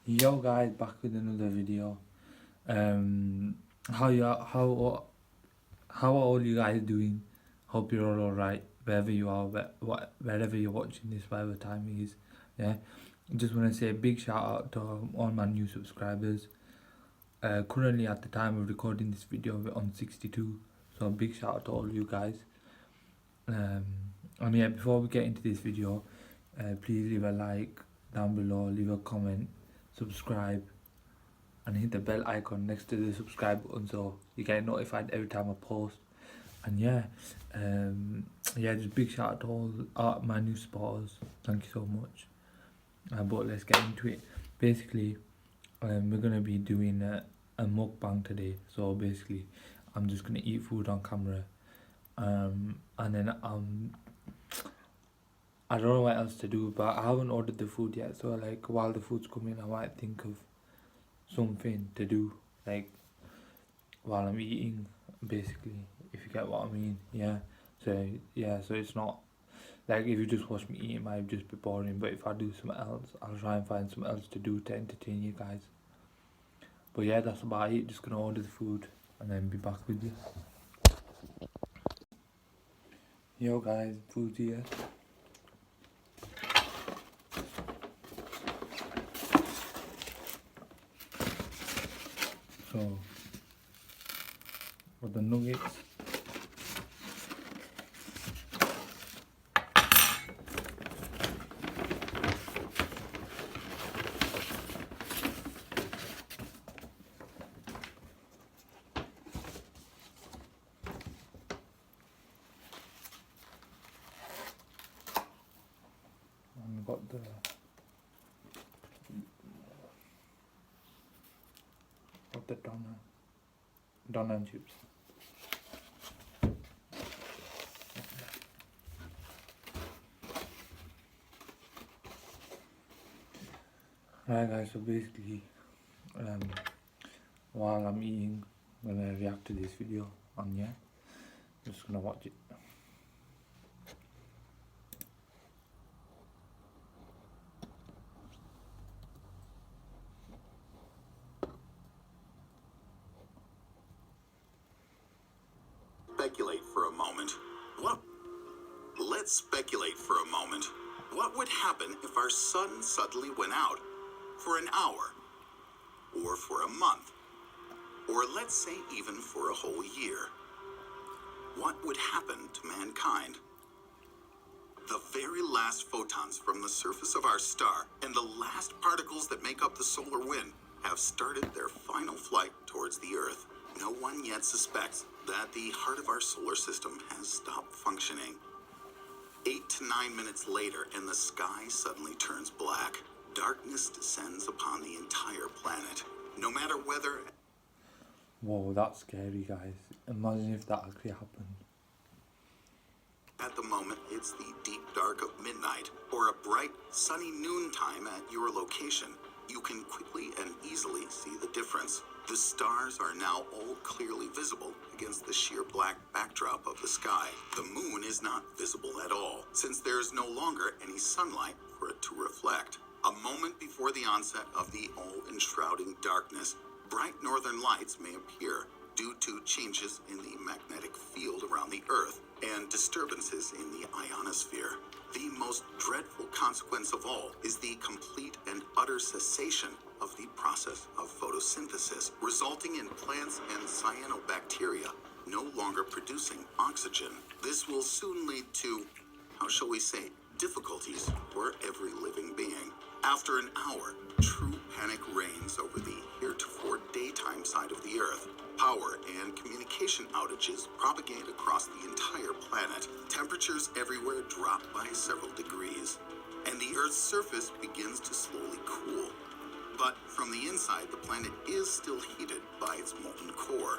Yo guys, back with another video. How are all you guys doing? Hope you're all alright wherever you are, wherever you're watching this, whatever time it is. Yeah, just want to say a big shout out to all my new subscribers. Currently at the time of recording this video, we're on 62. So a big shout out to all you guys. And yeah, before we get into this video, please leave a like down below, leave a comment, subscribe, and hit the bell icon next to the subscribe button so you get notified every time I post. And yeah, just big shout out to all my new supporters. Thank you so much. But let's get into it. Basically, we're gonna be doing a mukbang today. So basically, I'm just gonna eat food on camera, and then I don't know what else to do, but I haven't ordered the food yet. So like while the food's coming, I might think of something to do, like while I'm eating, basically, if you get what I mean. So it's not like if you just watch me eat, it might just be boring, but if I do something else, I'll try and find something else to do to entertain you guys. But yeah, that's about it. Just gonna order the food and then be back with you. Yo guys, food's here. So for the nuggets, and got the doner and chips. Right guys, so basically, while I'm eating, I'm gonna react to this video, and yeah, just gonna watch it. Speculate for a moment. Let's speculate for a moment. What would happen if our sun suddenly went out for an hour, or for a month, or let's say even for a whole year? What would happen to mankind? The very last photons from the surface of our star and the last particles that make up the solar wind have started their final flight towards the Earth. No one yet suspects that the heart of our solar system has stopped functioning. 8 to 9 minutes later, and the sky suddenly turns black. Darkness descends upon the entire planet. No matter whether... Whoa, that's scary, guys. Imagine if that actually happened. At the moment, it's the deep dark of midnight, or a bright, sunny noontime at your location. You can quickly and easily see the difference. The stars are now all clearly visible against the sheer black backdrop of the sky. The moon is not visible at all, since there is no longer any sunlight for it to reflect. A moment before the onset of the all-enshrouding darkness, bright northern lights may appear due to changes in the magnetic field around the Earth and disturbances in the ionosphere. The most dreadful consequence of all is the complete and utter cessation of the process of photosynthesis, resulting in plants and cyanobacteria no longer producing oxygen. This will soon lead to, how shall we say, difficulties for every living being. After an hour, true panic reigns over the heretofore daytime side of the Earth. Power and communication outages propagate across the entire planet. Temperatures everywhere drop by several degrees, and the Earth's surface begins to slowly cool. But from the inside, the planet is still heated by its molten core.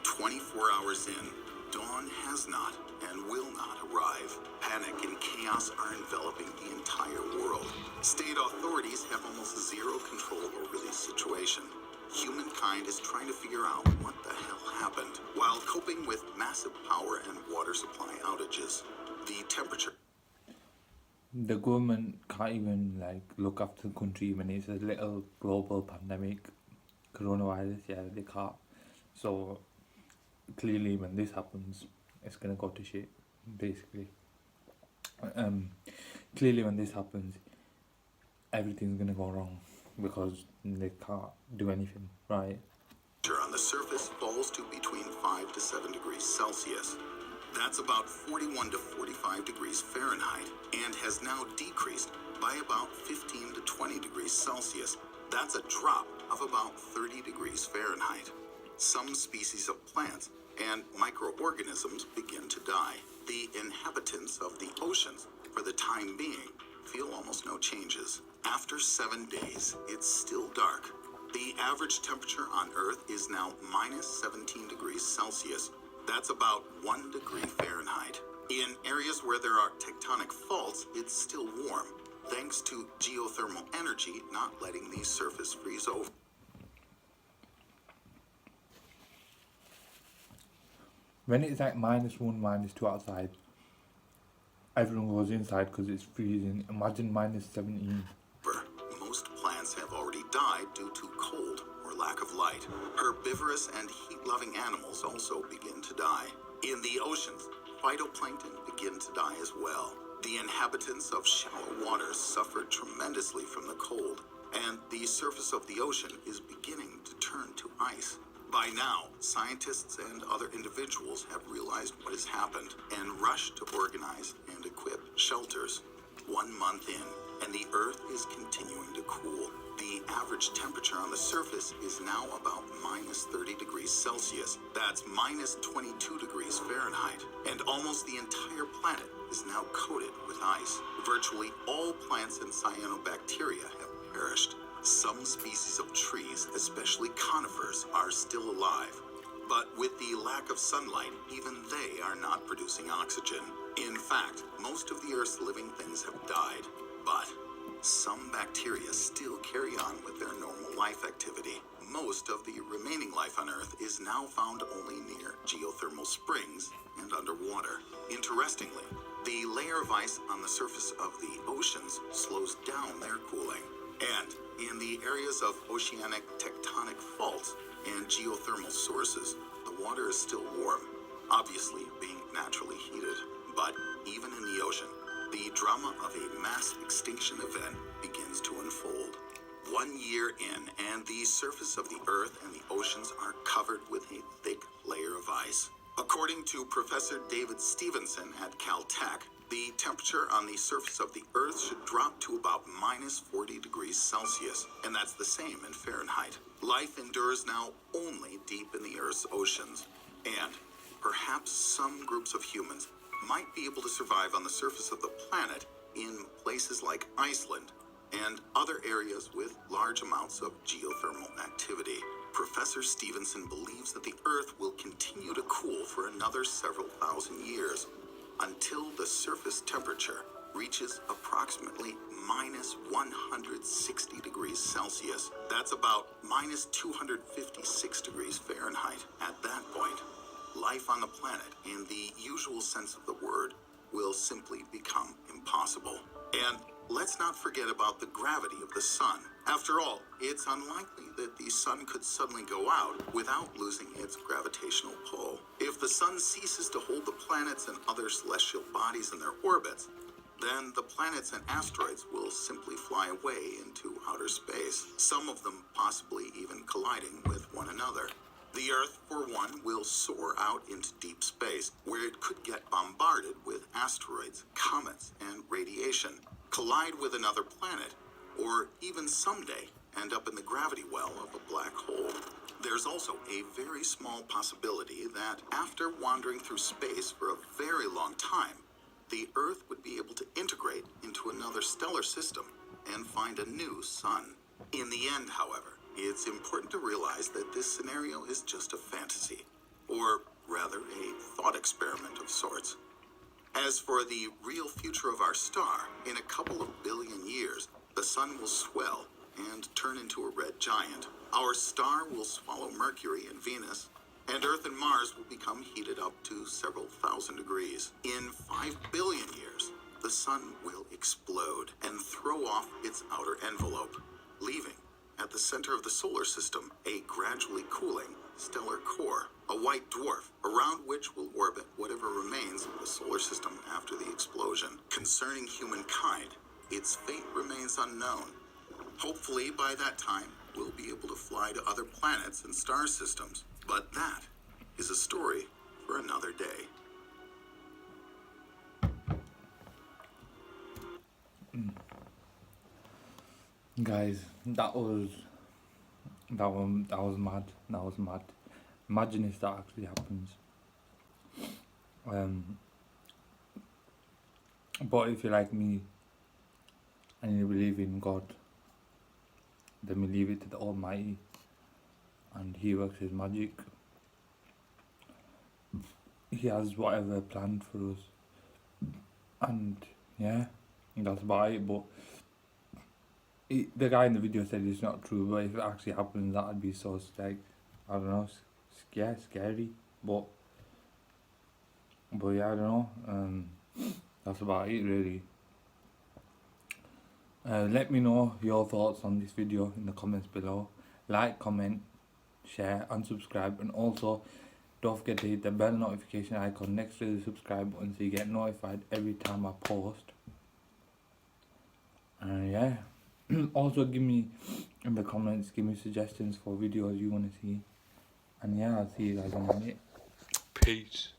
24 hours in, dawn has not and will not arrive. Panic and chaos are enveloping the entire world. State authorities have almost zero control over the situation. Humankind is trying to figure out what the hell happened while coping with massive power and water supply outages. The temperature... The government can't even like look after the country when it's a little global pandemic, coronavirus. Yeah, they can't. So clearly, when this happens, it's gonna go to shit. Basically, um, clearly when this happens, everything's gonna go wrong because they can't do anything, right? Temperature on the surface falls to between 5 to 7 degrees Celsius. That's about 41 to 45 degrees Fahrenheit and has now decreased by about 15 to 20 degrees Celsius. That's a drop of about 30 degrees Fahrenheit. Some species of plants and microorganisms begin to die. The inhabitants of the oceans, for the time being, feel almost no changes. After 7 days, it's still dark. The average temperature on Earth is now minus 17 degrees Celsius. That's about 1 degree Fahrenheit. In areas where there are tectonic faults, it's still warm, thanks to geothermal energy not letting the surface freeze over. When it's like -1, -2 outside, everyone goes inside because it's freezing. Imagine -17. Most plants have already died due to cold or lack of light. Herbivorous and heat-loving animals also begin to die. In the oceans, phytoplankton begin to die as well. The inhabitants of shallow waters suffered tremendously from the cold, and the surface of the ocean is beginning to turn to ice. By now, scientists and other individuals have realized what has happened and rushed to organize and equip shelters. 1 month in, and the Earth is continuing to cool. The average temperature on the surface is now about minus 30 degrees Celsius. That's minus 22 degrees Fahrenheit. And almost the entire planet is now coated with ice. Virtually all plants and cyanobacteria have perished. Some species of trees, especially conifers, are still alive. But with the lack of sunlight, even they are not producing oxygen. In fact, most of the Earth's living things have died. But some bacteria still carry on with their normal life activity. Most of the remaining life on Earth is now found only near geothermal springs and underwater. Interestingly, the layer of ice on the surface of the oceans slows down their cooling. And in the areas of oceanic tectonic faults and geothermal sources, the water is still warm, obviously being naturally heated. But even in the ocean, the drama of a mass extinction event begins to unfold. 1 year in, and the surface of the Earth and the oceans are covered with a thick layer of ice. According to Professor David Stevenson at Caltech, the temperature on the surface of the Earth should drop to about minus 40 degrees Celsius, and that's the same in Fahrenheit. Life endures now only deep in the Earth's oceans, and perhaps some groups of humans might be able to survive on the surface of the planet in places like Iceland and other areas with large amounts of geothermal activity. Professor Stevenson believes that the Earth will continue to cool for another several thousand years until the surface temperature reaches approximately minus 160 degrees Celsius. That's about minus 256 degrees Fahrenheit. At that point, life on the planet, in the usual sense of the word, will simply become impossible. And let's not forget about the gravity of the sun. After all, it's unlikely that the sun could suddenly go out without losing its gravitational pull. If the sun ceases to hold the planets and other celestial bodies in their orbits, then the planets and asteroids will simply fly away into outer space, some of them possibly even colliding with one another. The Earth, for one, will soar out into deep space, where it could get bombarded with asteroids, comets, and radiation, collide with another planet, or even someday end up in the gravity well of a black hole. There's also a very small possibility that after wandering through space for a very long time, the Earth would be able to integrate into another stellar system and find a new sun. In the end, however, it's important to realize that this scenario is just a fantasy, or rather a thought experiment of sorts. As for the real future of our star, in a couple of billion years, the sun will swell and turn into a red giant. Our star will swallow Mercury and Venus, and Earth and Mars will become heated up to several thousand degrees. In 5 billion years, the the sun will explode and throw off its outer envelope, leaving at the center of the solar system a gradually cooling stellar core, a white dwarf, around which will orbit whatever remains of the solar system after the explosion. Concerning humankind, its fate remains unknown. Hopefully, by that time, we'll be able to fly to other planets and star systems. But that is a story for another day. Guys, that was mad. That was mad. Imagine if that actually happens. But if you're like me and you believe in God, then we leave it to the Almighty, and He works His magic. He has whatever planned for us, and yeah, that's about it. But the guy in the video said it's not true, but if it actually happens, that'd be so, like, I don't know, scary. But yeah, I don't know. That's about it, really. Let me know your thoughts on this video in the comments below. Like, comment, share and subscribe, and also don't forget to hit the bell notification icon next to the subscribe button so you get notified every time I post. And yeah, also give me in the comments, give me suggestions for videos you want to see. And yeah, I'll see you guys on the next. Peace.